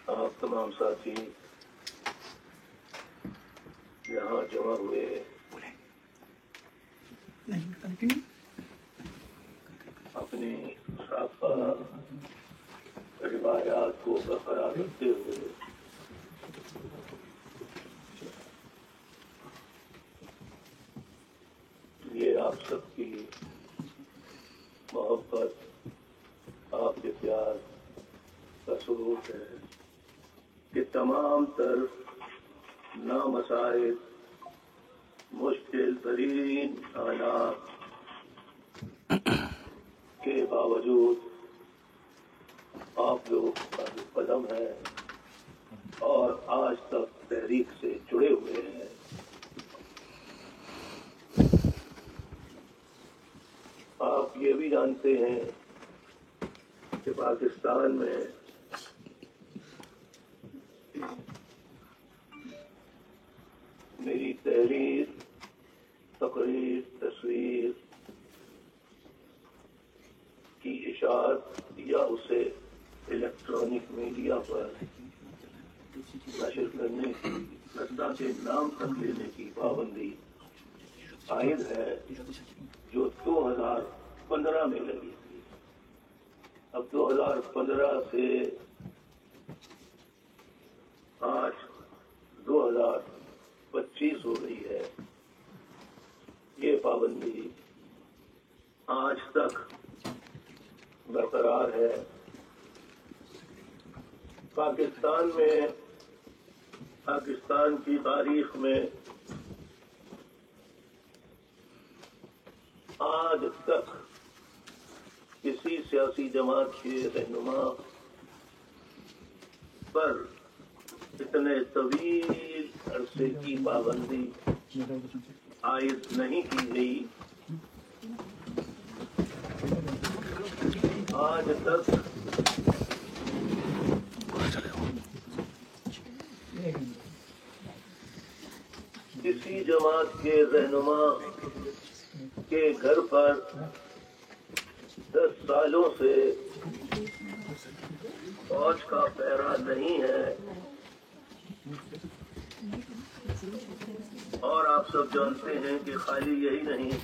آپ تمام ساتھی یہاں جمع ہوئے اپنی سابقہ روایات کو برقرار رکھتے ہوئے یہ آپ سب کی محبت، آپ کے پیار کا ثبوت ہے کہ تمام تر نامساعد مشکل ترین حالات کے باوجود آپ لوگ قابل قدم ہیں اور آج تک تحریک سے جڑے ہوئے ہیں۔ آپ یہ بھی جانتے ہیں کہ پاکستان میں میری تحریر، تقریر، تصویر کی اشاعت یا اسے الیکٹرانک میڈیا پر نشر کرنے کی، حتیٰ کہ نام تک لینے کی پابندی عائد ہے جو 2015 میں لگی تھی۔ اب 2015 سے آج 2025 ہو گئی ہے، یہ پابندی آج تک برقرار ہے۔ پاکستان کی تاریخ میں آج تک کسی سیاسی جماعت کے رہنما پر اتنے طویل عرصے کی پابندی عائد نہیں کی گئی۔ آج تک کسی جماعت کے رہنما کے گھر پر 10 سالوں سے فوج کا پہرا نہیں ہے، اور آپ سب جانتے ہیں کہ خالی یہی نہیں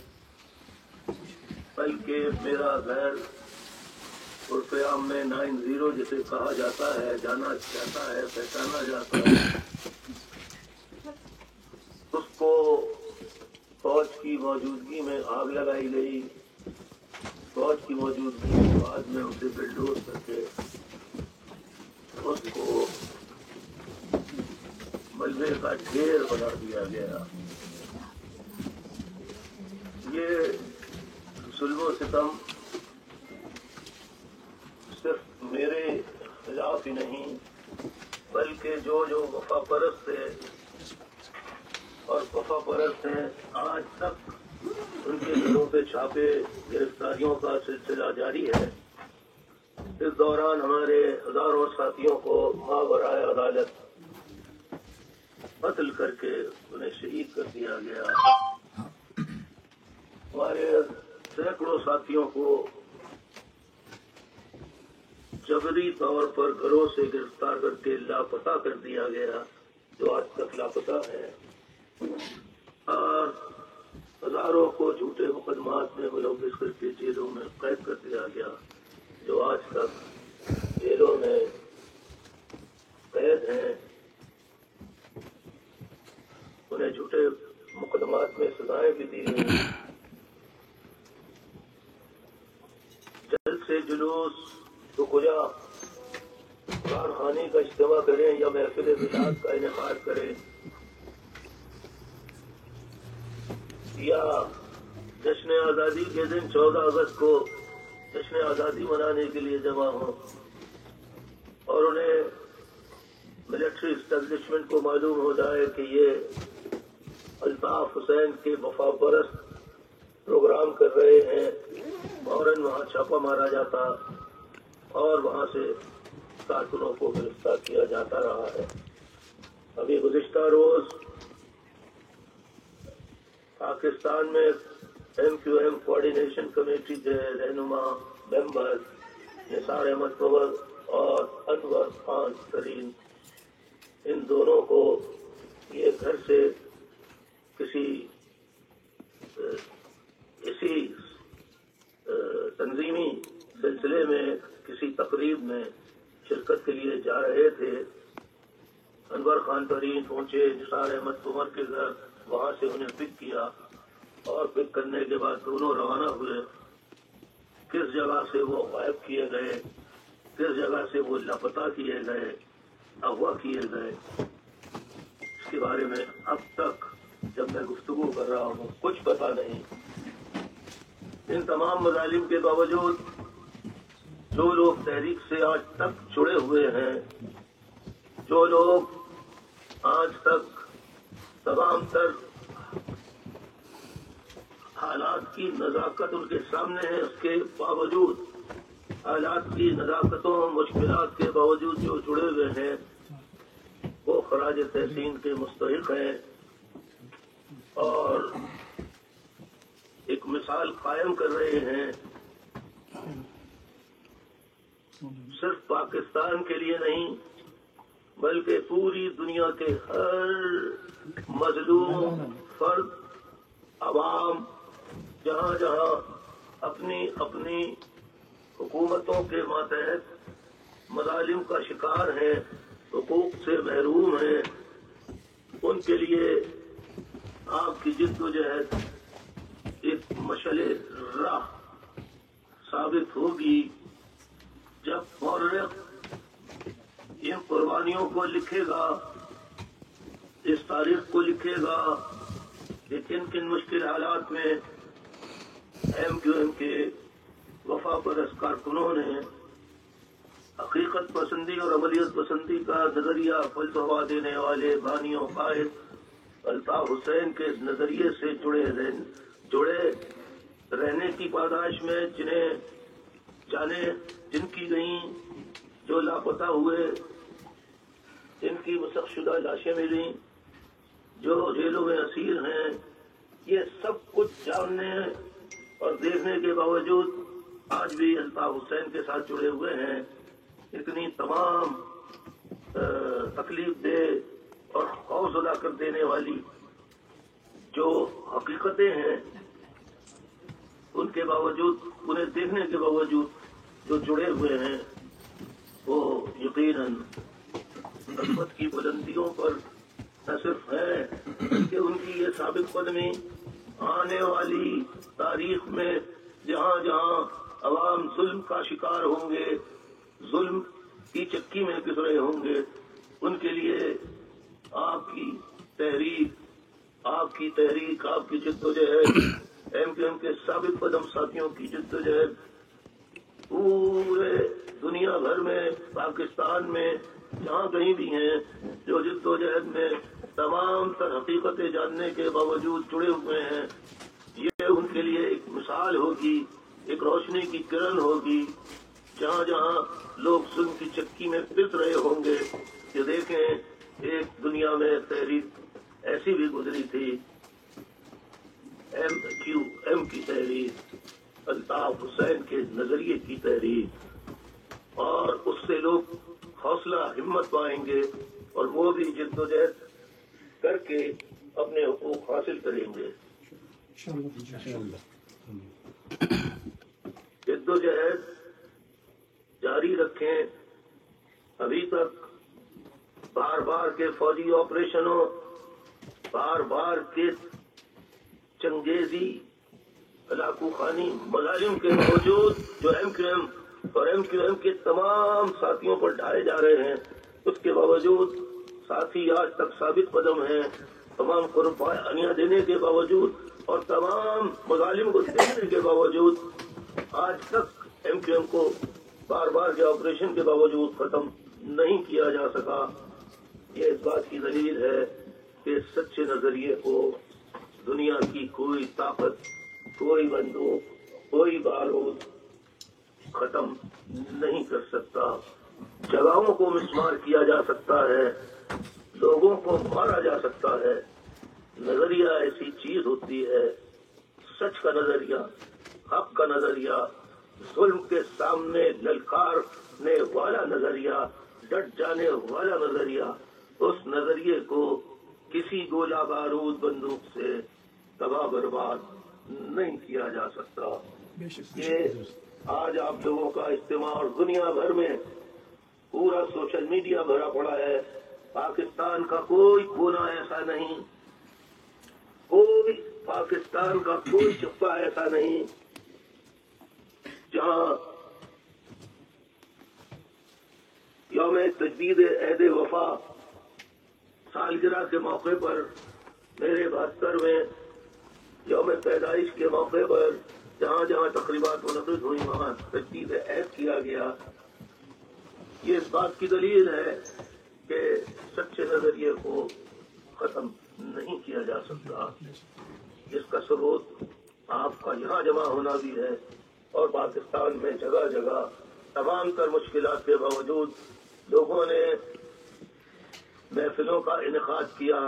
بلکہ میرا گھر عرف عام میں 90 جسے کہا جاتا ہے، جانا جاتا ہے، پہچانا جاتا ہے، اس کو فوج کی موجودگی میں آگ لگائی گئی۔ فوج کی موجودگی کے بعد میں اسے بلڈوز کر کے اس کو ملبے کا ڈھیر بنا دیا گیا۔ یہ ظلم و ستم صرف میرے خلاف ہی نہیں بلکہ جو وفا پرست تھے اور وفا پرست ہیں آج تک ان کے گھروں پہ چھاپے، گرفتاریوں کا سلسلہ جاری ہے۔ اس دوران ہمارے ہزاروں ساتھیوں کو ماورائے عدالت قتل کر کے انہیں شہید کر دیا گیا۔ ہمارے سینکڑوں ساتھیوں کو جبری طور پر گھروں سے گرفتار کر کے لاپتہ کر دیا گیا، جو آج تک لاپتہ ہے، اور ہزاروں کو جھوٹے مقدمات میں ملوث کر کے جیلوں میں قید کر دیا گیا، جو آج تک جیلوں میں قید ہیں۔ انہیں جھوٹے مقدمات میں سزائیں بھی دی گئی۔ جلد سے جلوس تو کجا کارخانے کا اجتماع کریں یا محفل ملاد کا انعقاد کریں یا جشن آزادی کے دن 14 اگست کو جشن آزادی منانے کے لیے جمع ہوں، اور انہیں ملٹری اسٹیبلشمنٹ کو معلوم ہو جائے کہ یہ الطاف حسین کے وفا پرست پروگرام کر رہے ہیں، فوراً وہاں چھاپا مارا جاتا اور وہاں سے کارکنوں کو گرفتار کیا جاتا رہا ہے۔ ابھی گزشتہ روز پاکستان میں MQM کوآرڈینیشن کمیٹی کے رہنما ممبر نثار احمد کنور اور انور خان ترین، ان دونوں کو یہ گھر سے کسی اسی تنظیمی سلسلے میں کسی تقریب میں شرکت کے لیے جا رہے تھے۔ انور خان ترین پہنچے نثار احمد عمر کے گھر، وہاں سے انہیں پک کیا اور پک کرنے کے بعد دونوں روانہ ہوئے۔ کس جگہ سے وہ غائب کیے گئے، کس جگہ سے وہ لاپتہ کیے گئے، اغوا کیے گئے، اس کے بارے میں اب تک جب میں گفتگو کر رہا ہوں کچھ پتا نہیں۔ ان تمام مظالم کے باوجود جو لوگ تحریک سے آج تک جڑے ہوئے ہیں، جو لوگ آج تک تمام تر حالات کی نزاکت ان کے سامنے ہے، اس کے باوجود حالات کی نزاکتوں مشکلات کے باوجود جو جڑے ہوئے ہیں وہ خراج تحسین کے مستحق ہیں اور ایک مثال قائم کر رہے ہیں، صرف پاکستان کے لیے نہیں بلکہ پوری دنیا کے ہر مظلوم فرد، عوام، جہاں جہاں اپنی اپنی حکومتوں کے ماتحت مظالم کا شکار ہیں، حقوق سے محروم ہیں، ان کے لیے آپ کی جد و جہد ایک مشعل راہ ثابت ہوگی۔ جب مورخ ان قربانیوں کو لکھے گا، اس تاریخ کو لکھے گا کہ کن کن مشکل حالات میں ایم کیو ایم کے وفا پرست کارکنوں نے حقیقت پسندی اور عملیت پسندی کا نظریہ فلسفہ دینے والے بانیوں قائد الطاف حسین کے نظریے سے جڑے رہنے کی پاداش میں جنہیں جانے جن کی گئیں، جو لاپتہ ہوئے، جن کی مسخ شدہ لاشیں ملیں، جو جیلوں میں اسیر ہیں، یہ سب کچھ جاننے اور دیکھنے کے باوجود آج بھی الطاف حسین کے ساتھ جڑے ہوئے ہیں۔ اتنی تمام تکلیف دہ اور خوفزدہ کر دینے والی جو حقیقتیں ہیں، ان کے باوجود، انہیں دیکھنے کے باوجود جو جڑے ہوئے ہیں، وہ یقیناً عظمت کی بلندیوں پر نہ صرف ہے کہ ان کی یہ ثابت قدمی آنے والی تاریخ میں جہاں جہاں عوام ظلم کا شکار ہوں گے، ظلم کی چکی میں پس رہے ہوں گے، ان کے لیے آپ کی تحریک، آپ کی جد و جہد، ایم کیو ایم کے ثابت قدم ساتھیوں کی جد و جہد پورے دنیا بھر میں، پاکستان میں جہاں کہیں بھی ہیں، جو جد و جہد میں تمام تر حقیقتیں جاننے کے باوجود جڑے ہوئے ہیں، یہ ان کے لیے ایک مثال ہوگی، ایک روشنی کی کرن ہوگی۔ جہاں جہاں لوگ ظلم کی چکی میں پس رہے ہوں گے، یہ دیکھیں ایک دنیا میں تحریک ایسی بھی گزری تھی، ایم کی تحریک، الطاف حسین کے نظریے کی تحریک، اور اس سے لوگ حوصلہ ہمت پائیں گے اور وہ بھی جد و جہد کر کے اپنے حقوق حاصل کریں گے۔ جد و جہد جاری رکھیں۔ ابھی تک بار بار کے فوجی آپریشنوں، بار بار کے چنگیزی، ہلاکو خانی مظالم کے باوجود جو ایم کیو ایم اور ایم کیو ایم کے تمام ساتھیوں پر ڈھائے جا رہے ہیں، اس کے باوجود ساتھی آج تک ثابت قدم ہیں، تمام قربانیاں دینے کے باوجود اور تمام مظالم کو دیکھنے کے باوجود آج تک ایم کیو ایم کو بار بار کے آپریشن کے باوجود ختم نہیں کیا جا سکا۔ یہ اس بات کی دلیل ہے کہ سچے نظریے کو دنیا کی کوئی طاقت، کوئی بندوق، کوئی بارود ختم نہیں کر سکتا۔ جگہوں کو مسمار کیا جا سکتا ہے، لوگوں کو مارا جا سکتا ہے، نظریہ ایسی چیز ہوتی ہے، سچ کا نظریہ، حق کا نظریہ، ظلم کے سامنے للکار کرنے والا نظریہ، ڈٹ جانے والا نظریہ، اس نظریے کو کسی گولہ بارود بندوق سے تباہ برباد نہیں کیا جا سکتا۔ یہ آج آپ لوگوں کا اجتماع اور دنیا بھر میں پورا سوشل میڈیا بھرا پڑا ہے، پاکستان کا کوئی کونا ایسا نہیں، کوئی پاکستان کا کوئی چپا ایسا نہیں جہاں یوم تجدید عہد وفا سالگرہ کے موقع پر، میرے 72ویں یوم پیدائش کے موقع پر جہاں جہاں تقریبات منعقد ہوئی وہاں تجدید عہد کیا گیا۔ یہ اس بات کی دلیل ہے کہ سچے نظریے کو ختم نہیں کیا جا سکتا۔ اس کا ثبوت آپ کا یہاں جمع ہونا بھی ہے، اور پاکستان میں جگہ جگہ تمام تر مشکلات کے باوجود لوگوں نے محفلوں کا انعقاد کیا،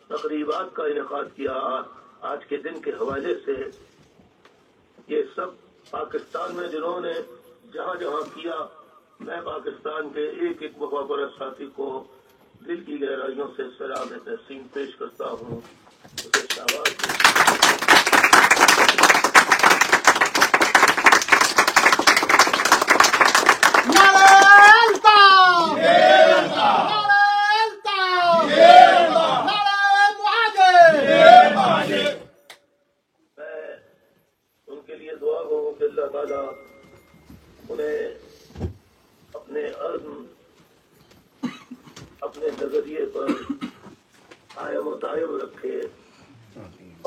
تقریبات کا انعقاد کیا۔ آج کے دن کے حوالے سے یہ سب پاکستان میں جنہوں نے جہاں جہاں کیا، میں پاکستان کے ایک ایک وفا پرست ساتھی کو دل کی گہرائیوں سے سلام تحسین پیش کرتا ہوں۔ اسے شاباش اللہ تعالیٰ انہیں اپنے عزم، اپنے نظریے پر قائم و دائم رکھے،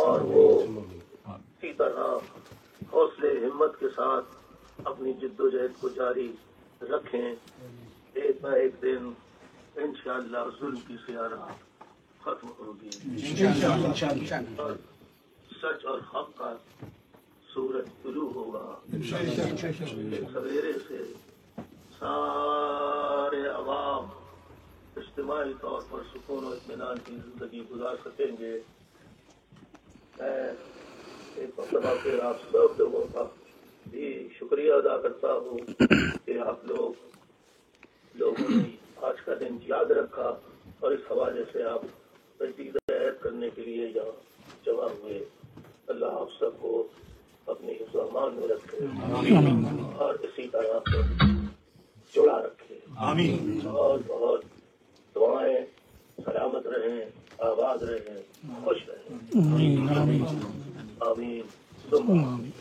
اور وہ اسی طرح حوصلے ہمت کے ساتھ اپنی جد و جہد کو جاری رکھیں۔ ایک نہ ایک دن انشاءاللہ ظلم کی سیارہ ختم ہوگی اور سچ اور حق کا سورج طلوع ہوگا۔ سویرے سے سارے عوام اجتماعی طور پر سکون و اطمینان کی زندگی گزار سکیں گے۔ میں ایک مرتبہ پھر آپ سب لوگوں کا بھی شکریہ ادا کرتا ہوں کہ آپ لوگوں نے آج کا دن یاد رکھا اور اس حوالے سے آپ تجدید عہد کرنے کے لیے یہاں جمع ہوئے۔ اللہ آپ سب کو اپنی حفظ و امان میں رکھے اور اسی طرح سے جڑا رکھے۔ بہت بہت دعائیں، سلامت رہیں، آباد رہیں، خوش رہیں۔ آمین ثم آمین۔